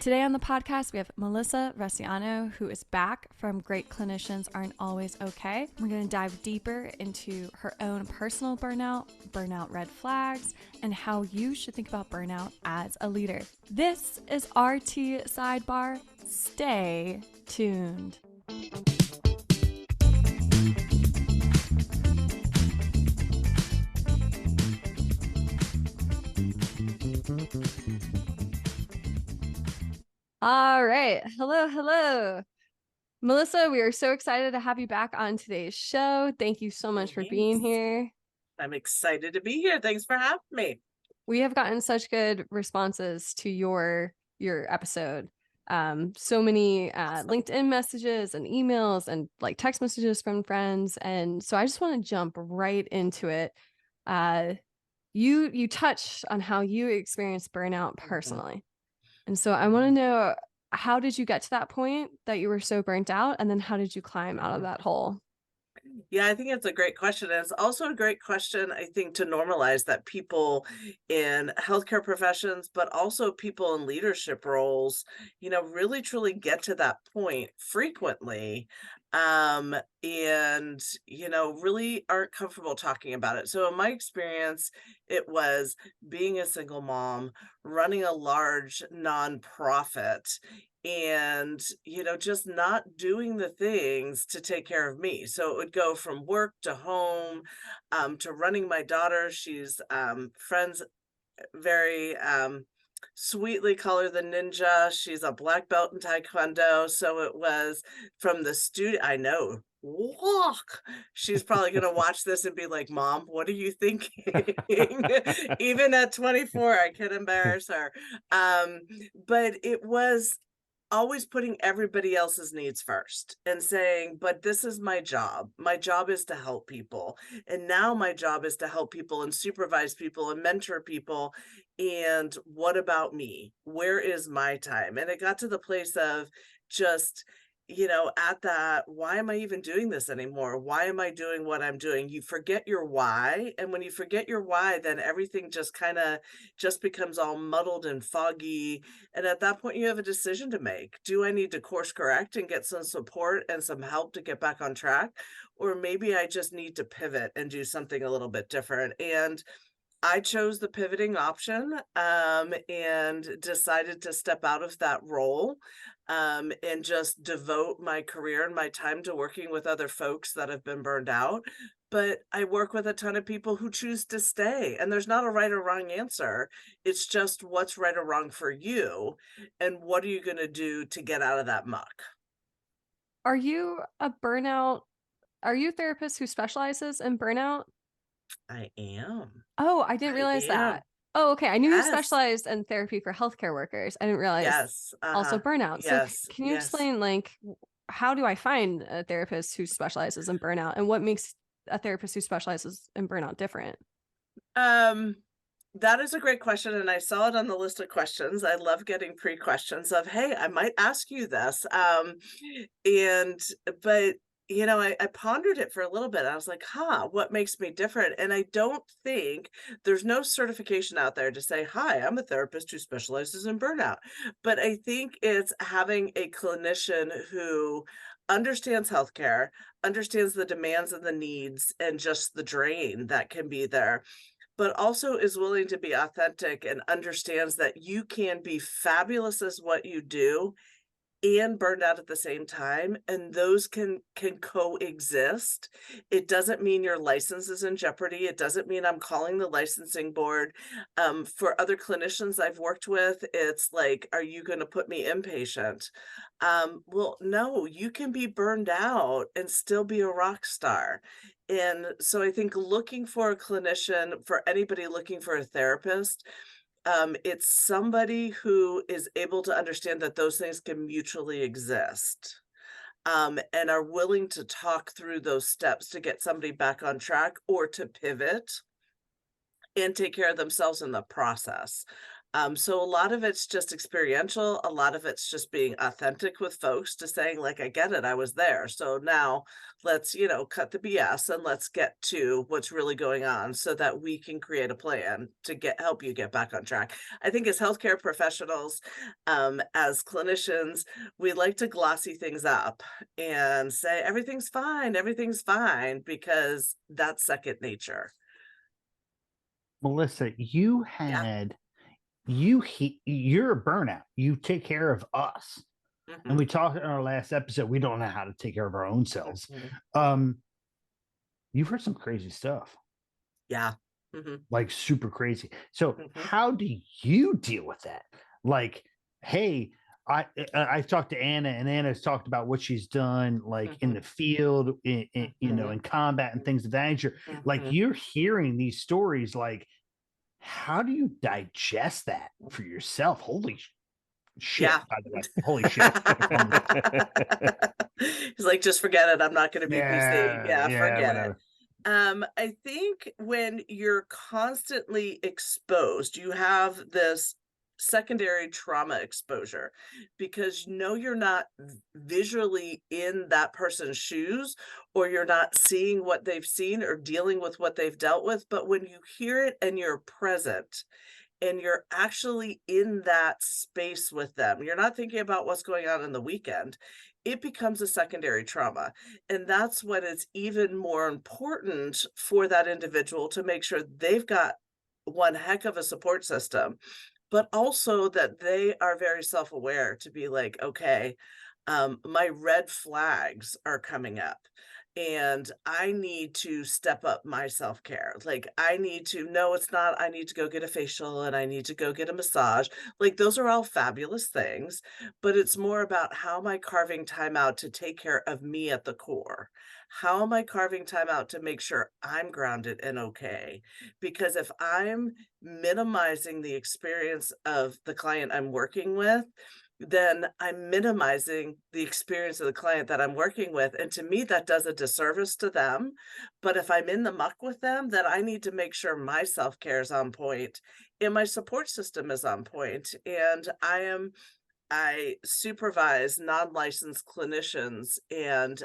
Today on the podcast, we have Melissa Russiano, who is back from Great Clinicians Aren't Always Okay. We're going to dive deeper into her own personal burnout, burnout red flags, and how you should think about burnout as a leader. This is RT Sidebar. Stay tuned. All right. Hello. Melissa, we are so excited to have you back on today's show. Thank you so much for being here. I'm excited to be here. Thanks for having me. We have gotten such good responses to your episode. So many LinkedIn messages and emails and like text messages from friends. And so I just want to jump right into it. You touched on how you experienced burnout personally. And so I want to know, how did you get to that point that you were so burnt out? And then how did you climb out of that hole? Yeah, I think it's a great question. And it's also a great question, I think, to normalize that people in healthcare professions, but also people in leadership roles, really truly get to that point frequently. And really aren't comfortable talking about it. So in my experience, it was being a single mom, running a large nonprofit, and just not doing the things to take care of me. So it would go from work to home, to running my daughter. She's friends very sweetly call her the ninja. She's a black belt in taekwondo, so it was from the studio. I know, walk, she's probably going to watch this and be like, Mom, what are you thinking? Even at 24, I could embarrass her. But it was always putting everybody else's needs first and saying, but this is my job. My job is to help people. And now my job is to help people and supervise people and mentor people. And what about me? Where is my time? And it got to the place of just, at that, why am I even doing this anymore? Why am I doing what I'm doing? You forget your why. And when you forget your why, then everything just kind of just becomes all muddled and foggy. And at that point, you have a decision to make. Do I need to course correct and get some support and some help to get back on track? Or maybe I just need to pivot and do something a little bit different. And I chose the pivoting option, and decided to step out of that role, and just devote my career and my time to working with other folks that have been burned out. But I work with a ton of people who choose to stay, and there's not a right or wrong answer. It's just what's right or wrong for you, and what are you going to do to get out of that muck? Are you a burnout? Are you a therapist who specializes in burnout? I am. Oh, I didn't I realize am. that. Oh, okay. I knew you Yes. specialized in therapy for healthcare workers. I didn't realize Yes. also Uh-huh. burnout. So Yes. can you Yes. explain, like, how do I find a therapist who specializes in burnout, and what makes a therapist who specializes in burnout different? Um, that is a great question, and I saw it on the list of questions. I love getting pre-questions of, "Hey, I might ask you this." And but I pondered it for a little bit. I was like, "Huh, what makes me different?" And I don't think there's no certification out there to say, "Hi, I'm a therapist who specializes in burnout." But I think it's having a clinician who understands healthcare, understands the demands and the needs and just the drain that can be there, but also is willing to be authentic and understands that you can be fabulous as what you do and burned out at the same time, and those can coexist. It doesn't mean your license is in jeopardy. It doesn't mean I'm calling the licensing board. For other clinicians I've worked with, it's like, are you going to put me inpatient? Well, no, you can be burned out and still be a rock star. And so I think looking for a clinician, for anybody looking for a therapist, it's somebody who is able to understand that those things can mutually exist, and are willing to talk through those steps to get somebody back on track or to pivot and take care of themselves in the process. So a lot of it's just experiential. A lot of it's just being authentic with folks to saying, like, I get it, I was there. So now let's, cut the BS and let's get to what's really going on so that we can create a plan to help you get back on track. I think as healthcare professionals, as clinicians, we like to glossy things up and say everything's fine, because that's second nature. Melissa, Yeah. you're a burnout. You take care of us. And Hmm. we talked in our last episode, we don't know how to take care of our own selves. Hmm. Hmm. Um, you've heard some crazy stuff, Yeah. Hmm. like super crazy. So Hmm. how do you deal with that? Like, hey, I've talked to Anna, and Anna's talked about what she's done, like in Hmm. the field, Hmm. in combat and things of that nature. Like Hmm. you're hearing these stories, like how do you digest that for yourself? Holy shit! Yeah. By the way, holy shit! He's like, "Just forget it, I'm not gonna be PC." Yeah, Yeah, yeah, forget it. whatever. I think when you're constantly exposed, you have this secondary trauma exposure, because you're not visually in that person's shoes, or you're not seeing what they've seen or dealing with what they've dealt with. But when you hear it and you're present, and you're actually in that space with them, you're not thinking about what's going on in the weekend, it becomes a secondary trauma. And that's when it's even more important for that individual to make sure they've got one heck of a support system, but also that they are very self-aware to be like, okay, my red flags are coming up, and I need to step up my self-care. Like, I need to, no, it's not, I need to go get a facial and I need to go get a massage. Like, those are all fabulous things, but it's more about, how am I carving time out to take care of me at the core? How am I carving time out to make sure I'm grounded and okay? Because if I'm minimizing the experience of the client I'm working with, then I'm minimizing the experience of the client that I'm working with. And to me, that does a disservice to them. But if I'm in the muck with them, then I need to make sure my self care is on point and my support system is on point. And I supervise non licensed clinicians, and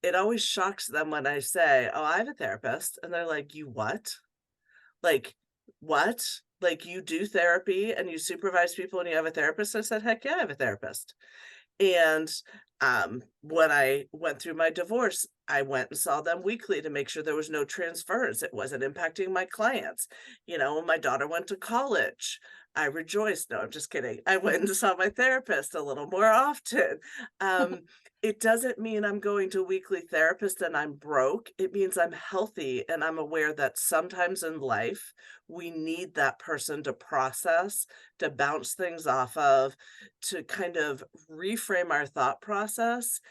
it always shocks them when I say, "Oh, I have a therapist." And they're like, "You what?" Like, "What? Like, you do therapy and you supervise people and you have a therapist?" I said, "Heck yeah, I have a therapist." And, when I went through my divorce, I went and saw them weekly to make sure there was no transference, it wasn't impacting my clients. When my daughter went to college, I rejoiced. No, I'm just kidding. I went and saw my therapist a little more often. Um, it doesn't mean I'm going to weekly therapist and I'm broke. It means I'm healthy and I'm aware that sometimes in life, we need that person to process, to bounce things off of, to kind of reframe our thought process.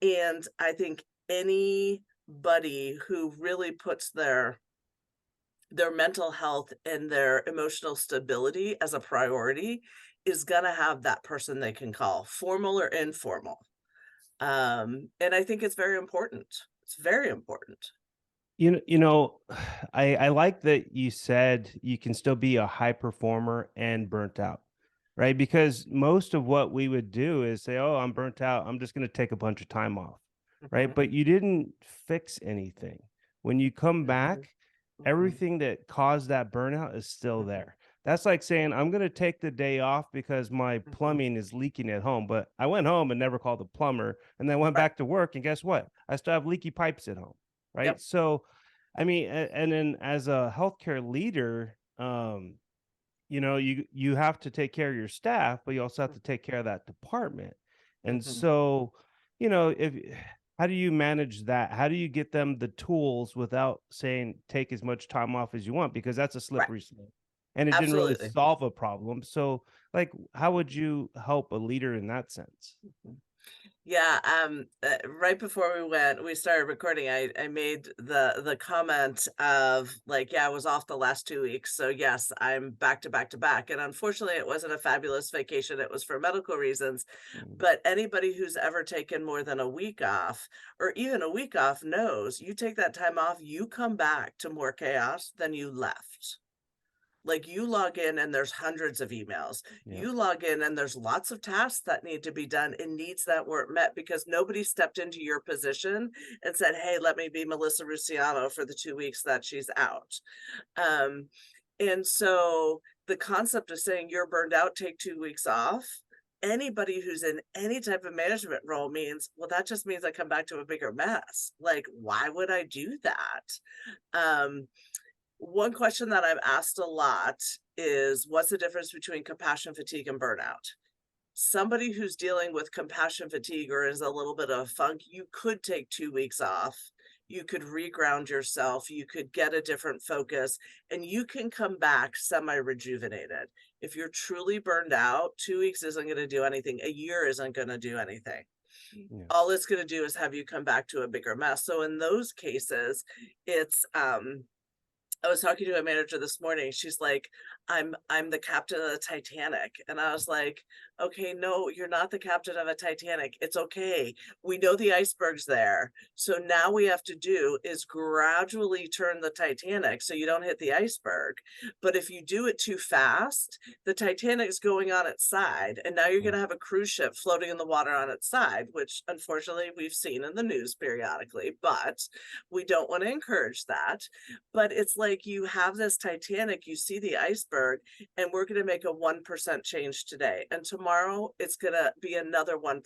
And I think anybody who really puts their mental health and their emotional stability as a priority is going to have that person they can call, formal or informal. And I think it's very important. It's very important. I like that you said you can still be a high performer and burnt out, right? Because most of what we would do is say, "Oh, I'm burnt out. I'm just going to take a bunch of time off," right? Mhm, But you didn't fix anything. When you come mhm, back, mhm, everything that caused that burnout is still mhm, there. That's like saying, "I'm going to take the day off because my mhm. plumbing is leaking at home," but I went home and never called the plumber, and then went Right. back to work, and guess what? I still have leaky pipes at home, right? Yep. So I mean, and then as a healthcare leader, you have to take care of your staff, but you also have to take care of that department. And Mhm. so, if how do you manage that? How do you get them the tools without saying take as much time off as you want? Because that's a Right. slippery slope. And it didn't really Absolutely. solve a problem. So, like, how would you help a leader in that sense? Mhm. Yeah, right before we started recording, I made the comment of, like, yeah, I was off the last 2 weeks. So yes, I'm back to back to back. And unfortunately, it wasn't a fabulous vacation. It was for medical reasons. Mm. But anybody who's ever taken more than a week off, or even a week off, knows you take that time off, you come back to more chaos than you left. Like you log in and there's hundreds of emails. Yep. You log in and there's lots of tasks that need to be done and needs that weren't met because nobody stepped into your position and said, hey, let me be Melissa Russiano for the 2 weeks that she's out. And so the concept of saying you're burned out, take 2 weeks off, anybody who's in any type of management role means, well, that just means I come back to a bigger mess. Like, why would I do that? One question that I'm asked a lot is, what's the difference between compassion fatigue and burnout? Somebody who's dealing with compassion fatigue or is a little bit of a funk, you could take 2 weeks off. You could reground yourself. You could get a different focus and you can come back semi-rejuvenated. If you're truly burned out, 2 weeks isn't going to do anything. A year isn't going to do anything. Yeah. All it's going to do is have you come back to a bigger mess. So in those cases, it's, I was talking to a manager this morning. She's like, I'm the captain of the Titanic. And I was like, okay, no, you're not the captain of a Titanic. It's okay. We know the iceberg's there. So now we have to do is gradually turn the Titanic so you don't hit the iceberg. But if you do it too fast, the Titanic's going on its side. And now you're going to have a cruise ship floating in the water on its side, which unfortunately we've seen in the news periodically, but we don't want to encourage that. But it's like you have this Titanic, you see the iceberg, and we're going to make a 1% change today. And tomorrow it's going to be another 1%.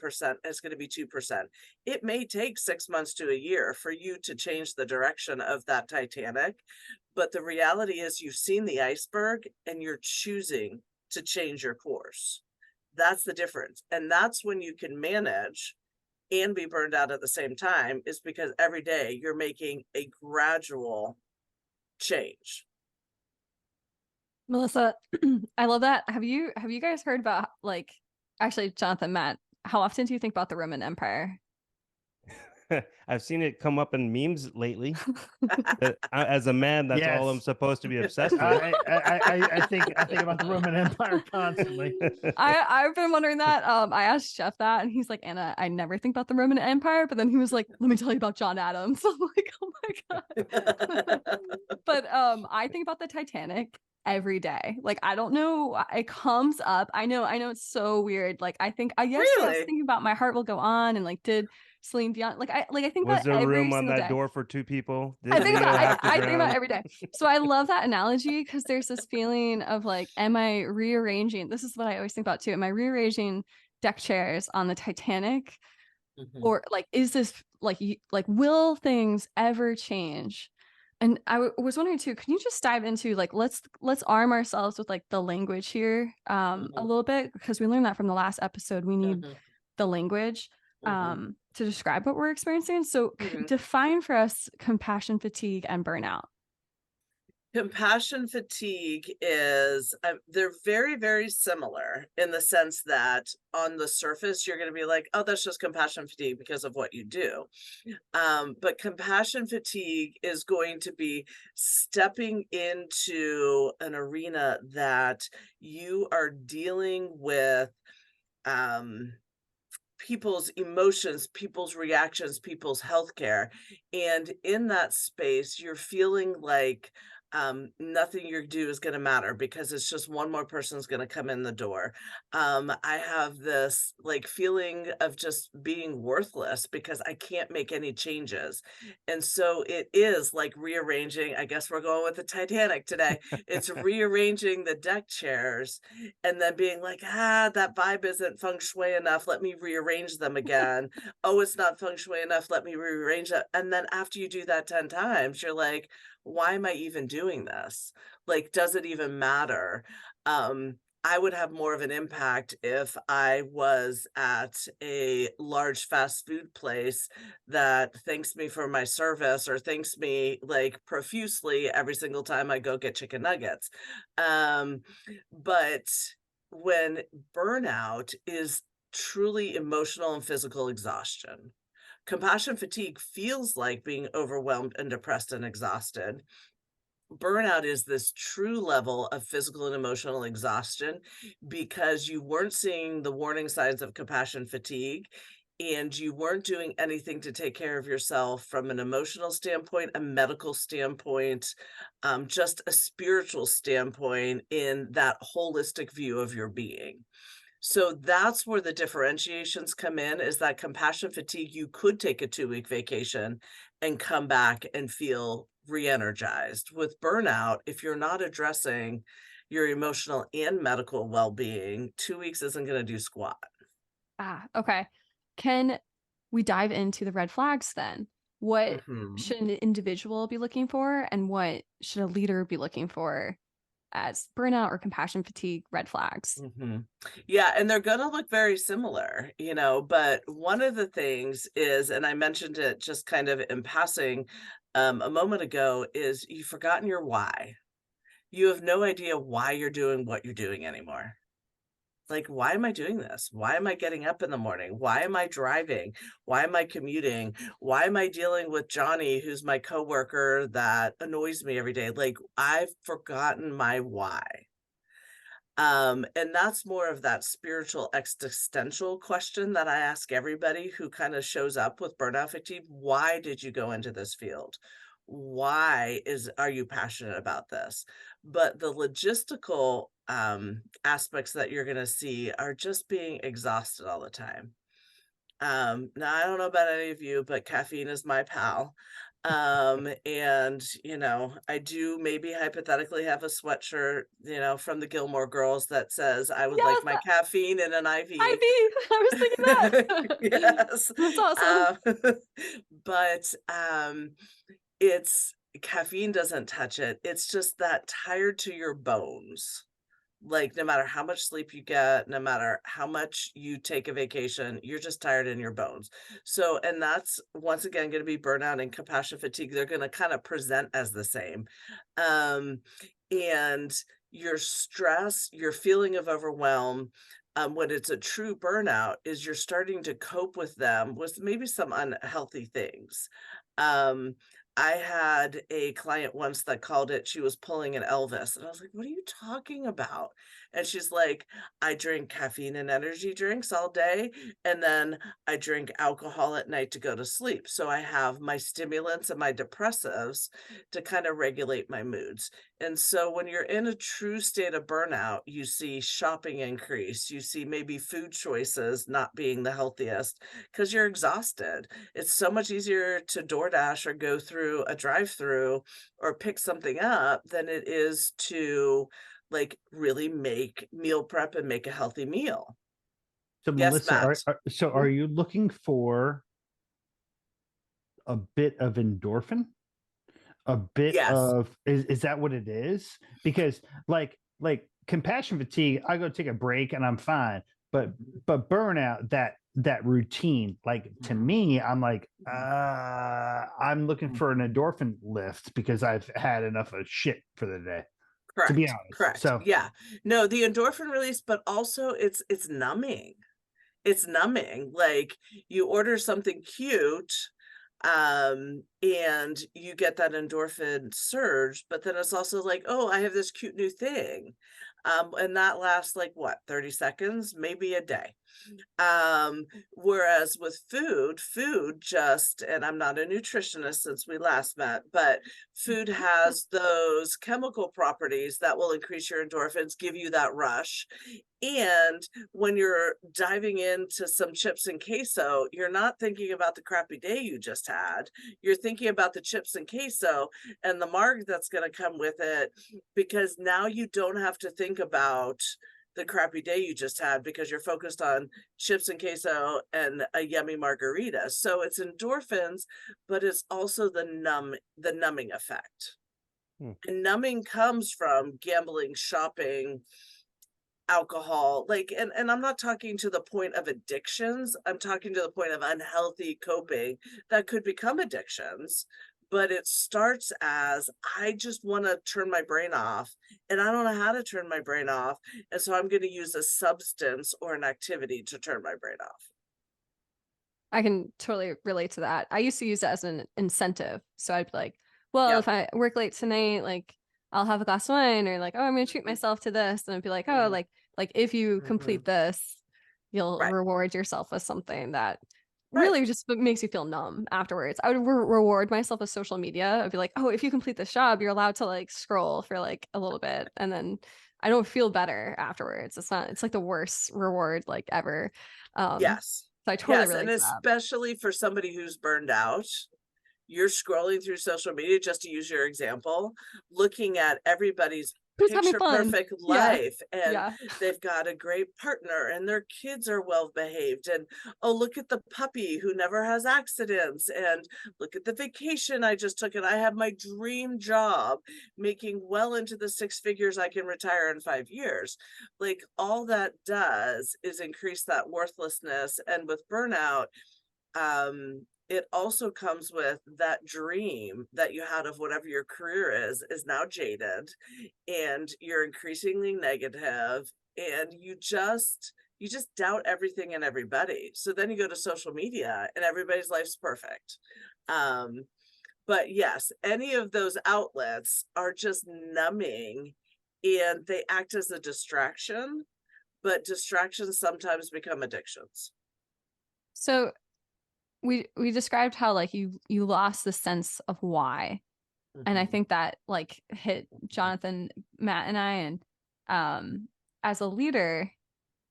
It's going to be 2%. It may take 6 months to a year for you to change the direction of that Titanic. But the reality is you've seen the iceberg and you're choosing to change your course. That's the difference. And that's when you can manage and be burned out at the same time, is because every day you're making a gradual change. Melissa, I love that. Have you guys heard about, like, actually, Jonathan, Matt, how often do you think about the Roman Empire? I've seen it come up in memes lately. As a man, that's all I'm Yes. supposed to be obsessed with. I think about the Roman Empire constantly. I've been wondering that. I asked Jeff that, and he's like, Anna, I never think about the Roman Empire. But then he was like, let me tell you about John Adams. I'm like, oh my god. But I think about the Titanic every day. Like, I don't know, it comes up. I know it's so weird. Like, I think yesterday I was Really? thinking about My Heart Will Go On, and like, did Celine Dion, I think Was about there every room on single that day. door for two people? Did I think Leo about have to I think about drown? every day. So I love that analogy because there's this feeling of like, am I rearranging? This is what I always think about too. Am I rearranging deck chairs on the Titanic? Mhm. Or like, is this like will things ever change? And I was wondering too, can you just dive into like, let's arm ourselves with like the language here a little bit, because we learned that from the last episode. We need the language to describe what we're experiencing. So define for us compassion fatigue and burnout. Compassion fatigue is, they're very, very similar in the sense that on the surface, you're going to be like, oh, that's just compassion fatigue because of what you do. But compassion fatigue is going to be stepping into an arena that you are dealing with people's emotions, people's reactions, people's healthcare. And in that space, you're feeling like nothing you do is going to matter because it's just one more person's going to come in the door. I have this like feeling of just being worthless because I can't make any changes. And so it is like rearranging. I guess we're going with the Titanic today. It's rearranging the deck chairs and then being like, that vibe isn't feng shui enough. Let me rearrange them again. Oh, it's not feng shui enough. Let me rearrange it. And then after you do that 10 times, you're like, why am I even doing this? Like, does it even matter? I would have more of an impact if I was at a large fast food place that thanks me for my service or thanks me like profusely every single time I go get chicken nuggets. But when burnout is truly emotional and physical exhaustion, compassion fatigue feels like being overwhelmed and depressed and exhausted. Burnout is this true level of physical and emotional exhaustion because you weren't seeing the warning signs of compassion fatigue and you weren't doing anything to take care of yourself from an emotional standpoint, a medical standpoint, just a spiritual standpoint in that holistic view of your being. So that's where the differentiations come in, is that compassion fatigue, you could take a 2-week vacation and come back and feel re-energized. With burnout, if you're not addressing your emotional and medical well-being, 2 weeks isn't going to do squat. Okay. Can we dive into the red flags then? What Mhm. should an individual be looking for, and what should a leader be looking for as burnout or compassion fatigue red flags? Mhm. Yeah, and they're gonna look very similar, but one of the things is, and I mentioned it just kind of in passing, a moment ago, is you've forgotten your why. You have no idea why you're doing what you're doing anymore. Like, why am I doing this? Why am I getting up in the morning? Why am I driving? Why am I commuting? Why am I dealing with Johnny, who's my coworker that annoys me every day? Like, I've forgotten my why. And that's more of that spiritual existential question that I ask everybody who kind of shows up with burnout fatigue. Why did you go into this field? Are you passionate about this? But the logistical aspects that you're going to see are just being exhausted all the time. Now I don't know about any of you, but caffeine is my pal. And I do maybe hypothetically have a sweatshirt, from the Gilmore Girls that says I would like Yes, my caffeine in an IV. I was thinking that. Yes. That's awesome. But it's caffeine doesn't touch it. It's just that tired to your bones. Like, no matter how much sleep you get, no matter how much you take a vacation, you're just tired in your bones. So, and that's once again going to be burnout and compassion fatigue. They're going to kind of present as the same. Um, and your stress, your feeling of overwhelm, when it's a true burnout, is you're starting to cope with them with maybe some unhealthy things. Um, I had a client once that called it, she was pulling an Elvis, and I was like, "What are you talking about?" And she's like, "I drink caffeine and energy drinks all day, and then I drink alcohol at night to go to sleep. So I have my stimulants and my depressives to kind of regulate my moods." And so when you're in a true state of burnout, you see shopping increase, you see maybe food choices not being the healthiest because you're exhausted. It's so much easier to DoorDash or go through a drive-through or pick something up than it is to, like, really make meal prep and make a healthy meal. So Yes, Melissa, Matt. are you looking for a bit of endorphin? A bit Yes. of is that what it is? Because like compassion fatigue, I go take a break and I'm fine. But burnout, that routine, like to me, I'm like, I'm looking for an endorphin lift because I've had enough of shit for the day, to be Correct, honest. correct. So Yeah. No, the endorphin release, but also it's numbing. It's numbing. Like, you order something cute, and you get that endorphin surge, but then it's also like, "Oh, I have this cute new thing." And that lasts like what, 30 seconds, maybe a day. Whereas with food just, and I'm not a nutritionist since we last met, but food has those chemical properties that will increase your endorphins, give you that rush. And when you're diving into some chips and queso, you're not thinking about the crappy day you just had. You're thinking about the chips and queso and the marg that's going to come with it, because now you don't have to think about the crappy day you just had because you're focused on chips and queso and a yummy margarita. So it's endorphins, but it's also the numbing effect. Hmm. And numbing comes from gambling, shopping, alcohol, like, and I'm not talking to the point of addictions. I'm talking to the point of unhealthy coping that could become addictions. But it starts as, I just want to turn my brain off, and I don't know how to turn my brain off. And so I'm going to use a substance or an activity to turn my brain off. I can totally relate to that. I used to use that as an incentive. So I'd be like, well, Yeah. if I work late tonight, like I'll have a glass of wine, or like, oh, I'm gonna treat myself to this. And I'd be like, oh, Mhm. like if you Mhm. complete this, you'll Right. reward yourself with something that Right. really just makes you feel numb afterwards. I would reward myself with social media. I'd be like, oh, if you complete this job, you're allowed to like scroll for like a little bit, and then I don't feel better afterwards. It's like the worst reward like ever. Yes. So I totally Yes, and relate to that. especially for somebody who's burned out, you're scrolling through social media, just to use your example, looking at everybody's Who's having picture fun? perfect Yeah. life, and Yeah. they've got a great partner and their kids are well behaved, and oh, look at the puppy who never has accidents, and look at the vacation I just took, and I have my dream job making well into the six figures. I can retire in 5 years. Like, all that does is increase that worthlessness. And with burnout, it also comes with that dream that you had of whatever your career is now jaded, and you're increasingly negative, and you just doubt everything and everybody. So then you go to social media and everybody's life's perfect. Um, but yes, any of those outlets are just numbing, and they act as a distraction, but distractions sometimes become addictions. So we described how like you lost the sense of why, and I Mhm. think that like hit Jonathan, Matt, and I. And as a leader,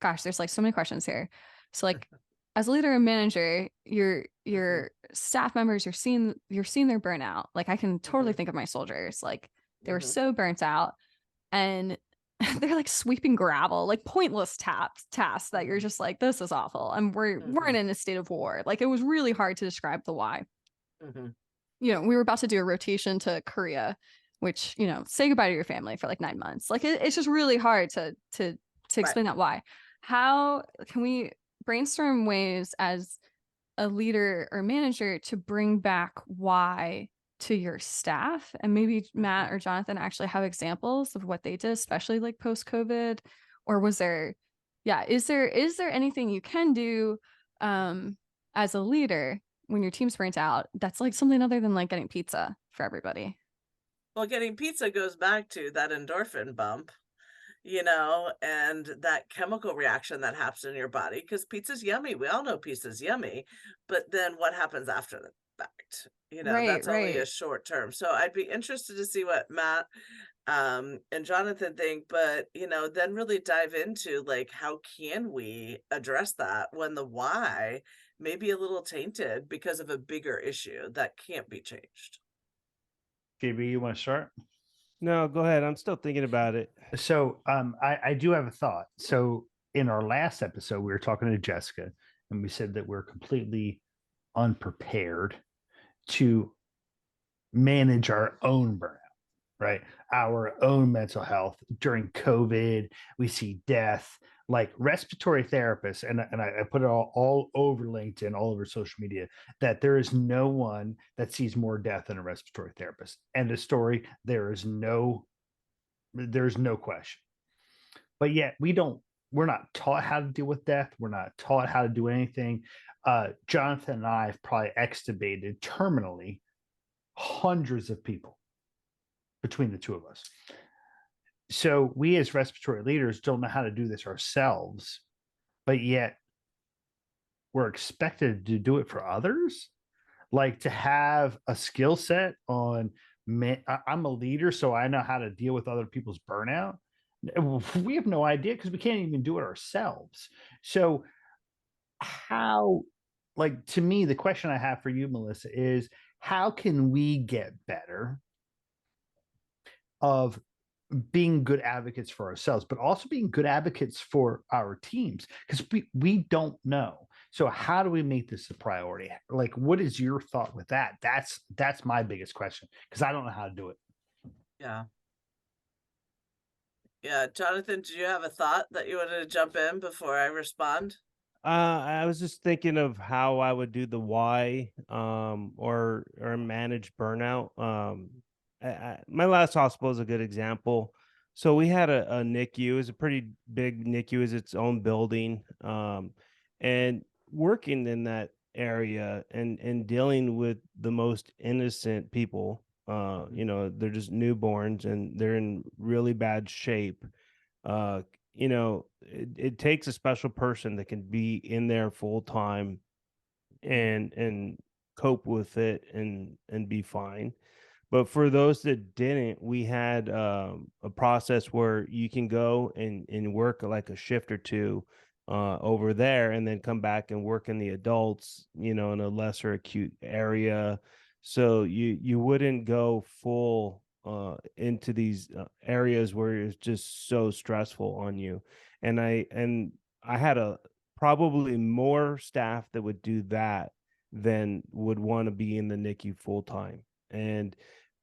gosh, there's like so many questions here. So like as a leader and manager, your staff members, you're seeing their burnout. Like I can totally think of my soldiers, like they were Mhm. so burnt out, and they're like sweeping gravel, like pointless tasks that you're just like, this is awful, and we're in a state of war. Like it was really hard to describe the why. Mhm. You know, we were about to do a rotation to Korea, which, you know, say goodbye to your family for like 9 months. Like it's just really hard to Right. explain that why. How can we brainstorm ways as a leader or manager to bring back why to your staff? And maybe Matt or Jonathan actually have examples of what they did, especially like post COVID. Or was there, yeah, is there anything you can do as a leader when your team's burnt out that's like something other than like getting pizza for everybody? Well, getting pizza goes back to that endorphin bump, and that chemical reaction that happens in your body, because pizza's yummy. We all know pizza's yummy, but then what happens after the fact? Right, That's only a right. short term. So I'd be interested to see what Matt and Jonathan think, but then really dive into, like, how can we address that when the why may be a little tainted because of a bigger issue that can't be changed. JB, you want to start? No, go ahead. I'm still thinking about it. So I do have a thought. So in our last episode, we were talking to Jessica, and we said that we're completely unprepared to manage our own burnout, right? Our own mental health during COVID. We see death, like respiratory therapists, and I put it all over LinkedIn, all over social media, that there is no one that sees more death than a respiratory therapist. End of story. There's no question. But yet we're not taught how to deal with death. We're not taught how to do anything. Jonathan and I have probably extubated terminally hundreds of people between the two of us. So we as respiratory leaders don't know how to do this ourselves, but yet we're expected to do it for others. Like to have a skill set on, I'm a leader, so I know how to deal with other people's burnout. We have no idea because we can't even do it ourselves. So how, like, to me, the question I have for you, Melissa, is how can we get better of being good advocates for ourselves, but also being good advocates for our teams? Because we don't know. So how do we make this a priority? Like, what is your thought with that? That's my biggest question, because I don't know how to do it. Yeah. Yeah, Jonathan, do you have a thought that you wanted to jump in before I respond? I was just thinking of how I would do the why, or manage burnout. My last hospital is a good example. So we had a NICU. It was a pretty big NICU, is its own building, and working in that area and dealing with the most innocent people. They're just newborns and they're in really bad shape. uh it takes a special person that can be in there full time, and cope with it and be fine. But for those that didn't, we had a process where you can go and work like a shift or two over there, and then come back and work in the adults, in a lesser acute area. So you wouldn't go full into these areas where it's just so stressful on you. And I had a probably more staff that would do that than would want to be in the NICU full time. And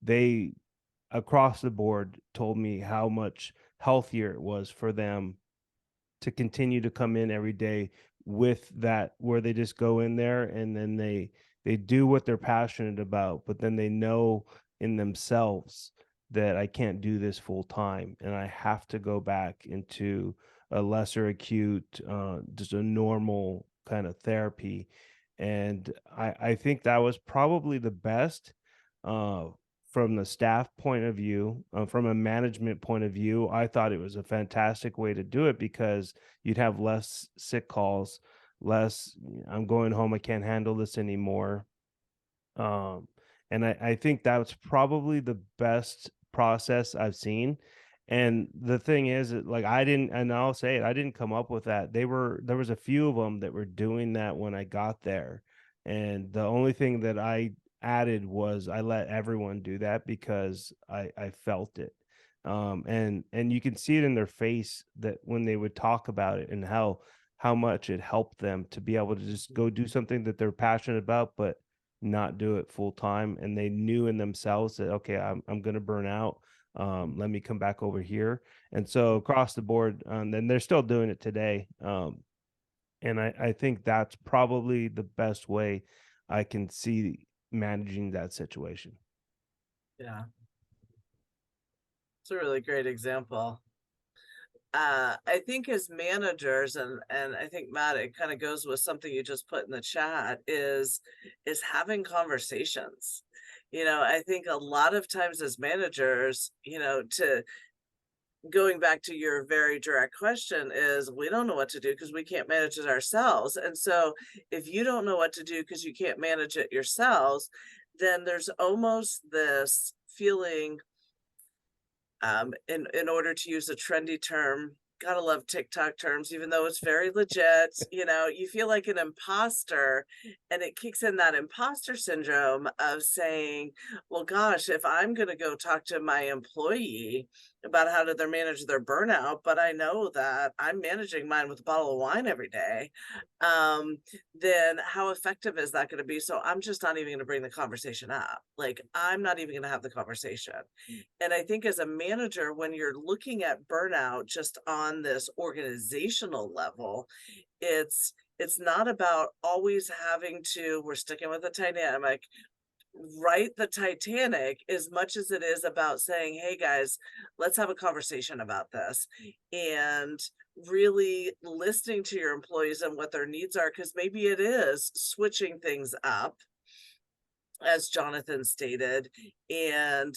they across the board told me how much healthier it was for them to continue to come in every day with that, where they just go in there and then they do what they're passionate about, but then they know in themselves that I can't do this full time and I have to go back into a lesser acute, just a normal kind of therapy. And I think that was probably the best uh, from the staff point of view. From a management point of view, I thought it was a fantastic way to do it because you'd have less sick calls, less, I'm going home, I can't handle this anymore. Um, and I think that's probably the best process I've seen. And the thing is, like, I didn't, and I'll say it, I didn't come up with that. There was a few of them that were doing that when I got there. And the only thing that I added was I let everyone do that because I felt it. And you can see it in their face that when they would talk about it and how much it helped them to be able to just go do something that they're passionate about, but not do it full time. And they knew in themselves that, okay, I'm going to burn out. Let me come back over here. And so across the board, and they're still doing it today. And I think that's probably the best way I can see managing that situation. Yeah. It's a really great example. I think as managers, and I think Matt, it kind of goes with something you just put in the chat, is having conversations. I think a lot of times as managers, to going back to your very direct question, is we don't know what to do because we can't manage it ourselves. And so if you don't know what to do because you can't manage it yourselves, then there's almost this feeling, in order to use a trendy term, gotta love TikTok terms, even though it's very legit, you feel like an imposter, and it kicks in that imposter syndrome of saying, well, gosh, if I'm gonna go talk to my employee about how do they manage their burnout, but I know that I'm managing mine with a bottle of wine every day, then how effective is that going to be? So I'm just not even going to bring the conversation up. Like, I'm not even going to have the conversation. And I think as a manager, when you're looking at burnout just on this organizational level, it's not about always having to, we're sticking with the dynamic, right, the Titanic, as much as it is about saying, hey guys, let's have a conversation about this, and really listening to your employees and what their needs are, because maybe it is switching things up, as Jonathan stated, and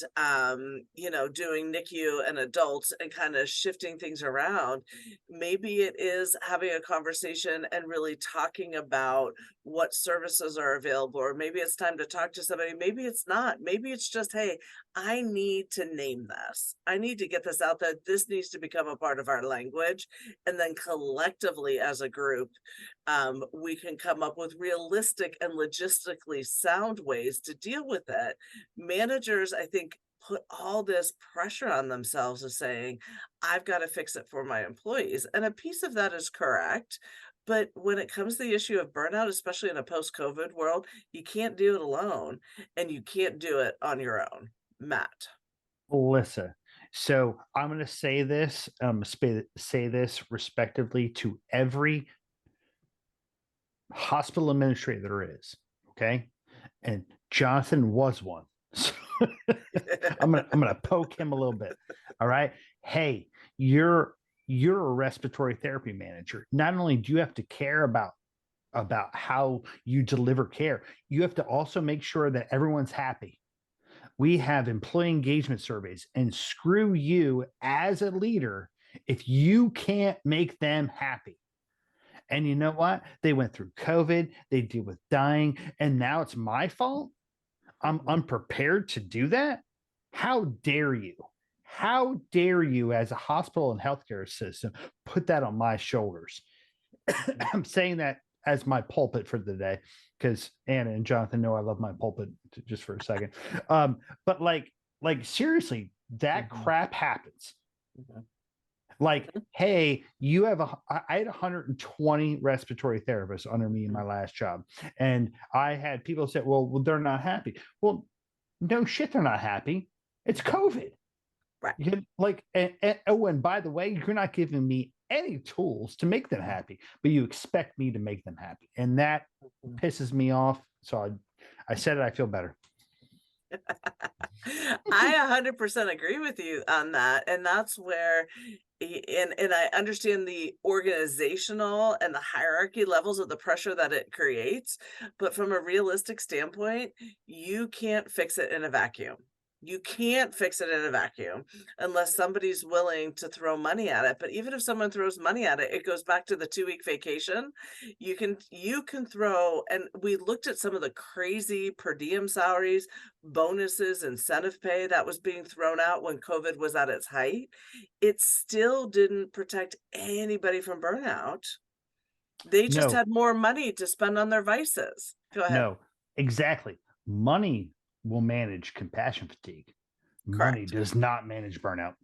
doing NICU and adults and kind of shifting things around. Maybe it is having a conversation and really talking about what services are available, or maybe it's time to talk to somebody. Maybe it's not. Maybe it's just, hey, I need to name this. I need to get this out there. This needs to become a part of our language. And then collectively as a group, we can come up with realistic and logistically sound ways to deal with it. Managers, I think, put all this pressure on themselves of saying, I've got to fix it for my employees. And a piece of that is correct. But when it comes to the issue of burnout, especially in a post-COVID world, you can't do it alone, and you can't do it on your own. Matt. Melissa. So I'm going to say this, say this respectively to every hospital administrator there is. Okay. And Jonathan was one. So I'm gonna poke him a little bit. All right. Hey, you're a respiratory therapy manager. Not only do you have to care about how you deliver care, you have to also make sure that everyone's happy. We have employee engagement surveys, and screw you as a leader if you can't make them happy. And you know what? They went through COVID, they deal with dying, and now it's my fault. I'm unprepared to do that. How dare you? How dare you, as a hospital and healthcare system, put that on my shoulders? I'm saying that as my pulpit for the day, because Anna and Jonathan know I love my pulpit, just for a second. But like seriously, that crap happens. Like, hey, you have I had 120 respiratory therapists under me in my last job. And I had people say, well, they're not happy. Well, no shit, they're not happy. It's COVID. Right. And by the way, you're not giving me any tools to make them happy, but you expect me to make them happy. And that pisses me off. So I said it, I feel better. I 100% agree with you on that. And that's where, and I understand the organizational and the hierarchy levels of the pressure that it creates. But from a realistic standpoint, you can't fix it in a vacuum. You can't fix it in a vacuum unless somebody's willing to throw money at it. But even if someone throws money at it, it goes back to the 2-week vacation. You can throw, and we looked at some of the crazy per diem salaries, bonuses, incentive pay that was being thrown out when COVID was at its height. It still didn't protect anybody from burnout. They just No. had more money to spend on their vices. Go ahead. No, exactly. Money will manage compassion fatigue. Money Correct. does not manage burnout.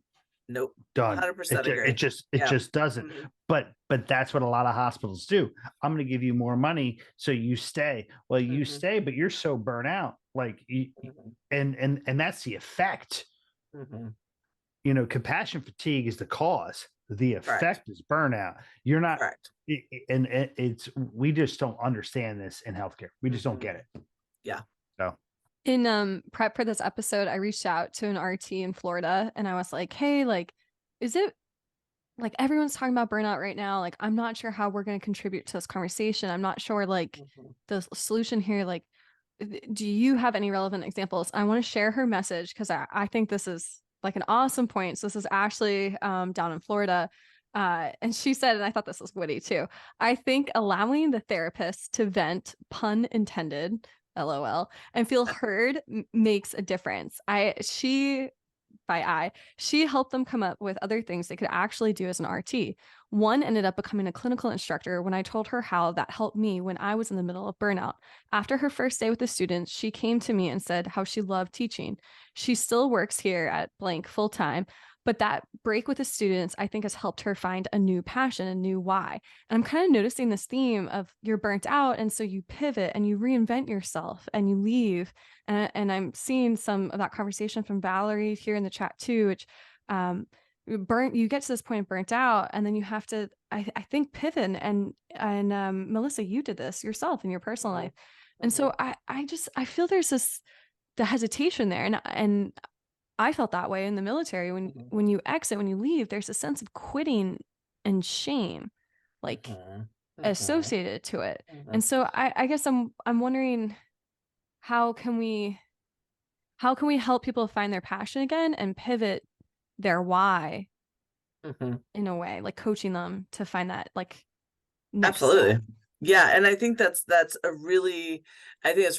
Nope. Done. 100% agree. It just doesn't. Mhm. But that's what a lot of hospitals do. I'm going to give you more money so you stay. Well, you stay, but you're so burnt out. Like and that's the effect. You know, compassion fatigue is the cause. The effect is burnout. You're not. Correct. And it's we just don't understand this in healthcare. We just don't get it. Yeah. So In prep for this episode, I reached out to an RT in Florida and I was like, hey, like, is it like everyone's talking about burnout right now? Like, I'm not sure how we're going to contribute to this conversation. I'm not sure, like, the solution here. Like, do you have any relevant examples? I want to share her message because I think this is like an awesome point. So this is Ashley down in Florida. And she said, and I thought this was witty too, I think allowing the therapist to vent, pun intended, LOL, and feel heard makes a difference. She helped them come up with other things they could actually do as an RT. One ended up becoming a clinical instructor when I told her how that helped me when I was in the middle of burnout. After her first day with the students, she came to me and said how she loved teaching. She still works here at blank full time, but that break with the students, I think, has helped her find a new passion, a new why. And I'm kind of noticing this theme of you're burnt out, and so you pivot and you reinvent yourself and you leave. And I'm seeing some of that conversation from Valerie here in the chat too, which you get to this point of burnt out, and then you have to, I think, pivot. And Melissa, you did this yourself in your personal life. And so I feel there's the hesitation there. And I felt that way in the military. When you exit, when you leave, there's a sense of quitting and shame, like associated to it. And so I guess I'm wondering, how can we help people find their passion again and pivot their why in a way, like coaching them to find that like next Absolutely. step. Yeah, and I think that's it's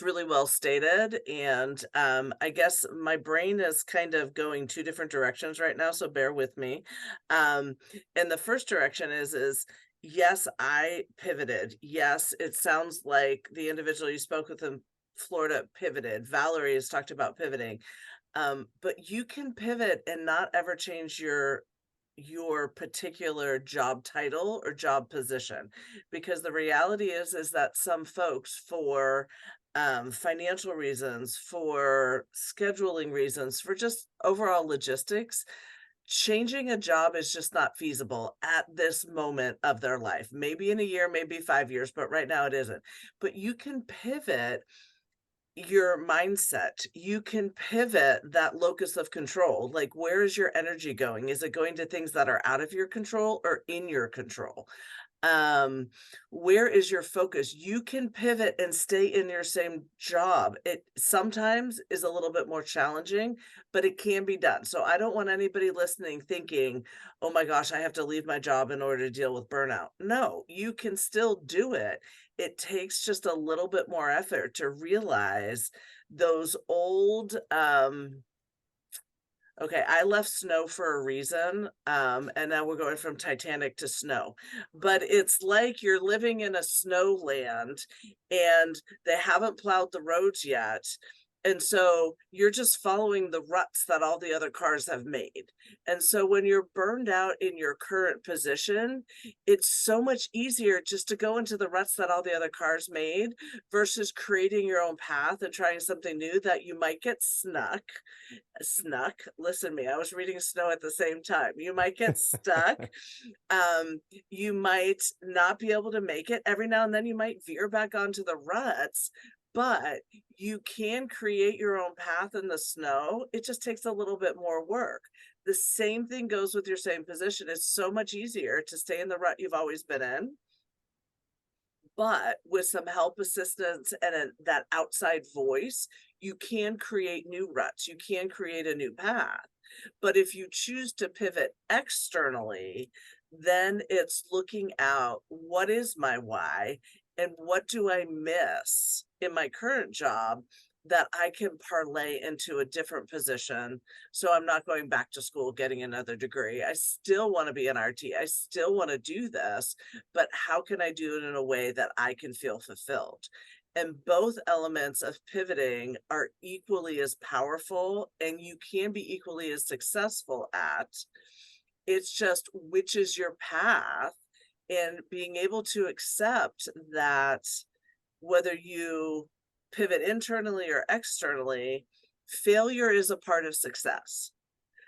really well stated. And I guess my brain is kind of going 2 different directions right now, so bear with me. And the first direction is yes, I pivoted. Yes, it sounds like the individual you spoke with in Florida pivoted. Valerie has talked about pivoting. But you can pivot and not ever change your particular job title or job position, because the reality is that some folks, for financial reasons, for scheduling reasons, for just overall logistics, changing a job is just not feasible at this moment of their life. Maybe in a year, maybe 5 years, but right now it isn't. But you can pivot your mindset. You can pivot that locus of control. Like, where is your energy going? Is it going to things that are out of your control or in your control? Where is your focus? You can pivot and stay in your same job. It sometimes is a little bit more challenging, but it can be done. So I don't want anybody listening thinking, oh my gosh, I have to leave my job in order to deal with burnout. No, you can still do it. It takes just a little bit more effort to realize those old, okay, I left snow for a reason, and now we're going from Titanic to snow. But it's like you're living in a snow land and they haven't plowed the roads yet. And so you're just following the ruts that all the other cars have made. And so when you're burned out in your current position, it's so much easier just to go into the ruts that all the other cars made versus creating your own path and trying something new that you might get snuck. Listen to me, I was reading Snow at the same time. You might get stuck. You might not be able to make it. Every now and then you might veer back onto the ruts, but you can create your own path in the snow. It just takes a little bit more work. The same thing goes with your same position. It's so much easier to stay in the rut you've always been in, but with some help, assistance, and that outside voice, you can create new ruts. You can create a new path. But if you choose to pivot externally, then it's looking out, what is my why and what do I miss in my current job that I can parlay into a different position, so I'm not going back to school getting another degree. I still want to be an RT. I still want to do this, but how can I do it in a way that I can feel fulfilled? And both elements of pivoting are equally as powerful, and you can be equally as successful at. It's just which is your path, and being able to accept that whether you pivot internally or externally, failure is a part of success.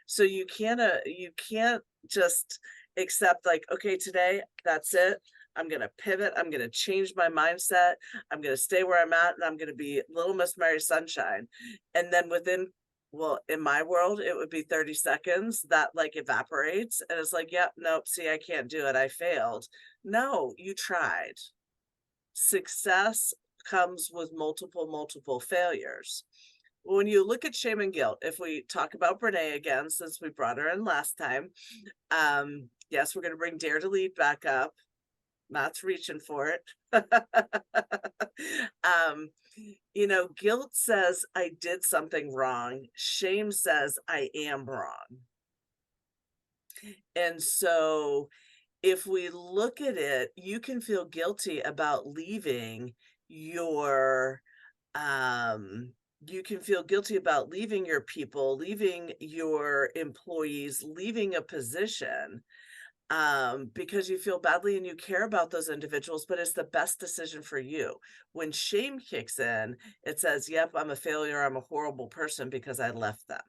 So you can't just accept like, okay, today that's it. I'm gonna pivot. I'm gonna change my mindset. I'm gonna stay where I'm at, and I'm gonna be Little Miss Mary Sunshine. And then within, well, in my world, it would be 30 seconds that like evaporates, and it's like, yep, nope. See, I can't do it. I failed. No, you tried. Success comes with multiple failures. When you look at shame and guilt, if we talk about Brene again, since we brought her in last time, yes, we're going to bring Dare to Lead back up. Matt's reaching for it. Guilt says I did something wrong. Shame says I am wrong. And so if we look at it, you can feel guilty about leaving your you can feel guilty about leaving your people, leaving your employees, leaving a position, because you feel badly and you care about those individuals, but it's the best decision for you. When shame kicks in, it says, yep, I'm a failure, I'm a horrible person because I left them.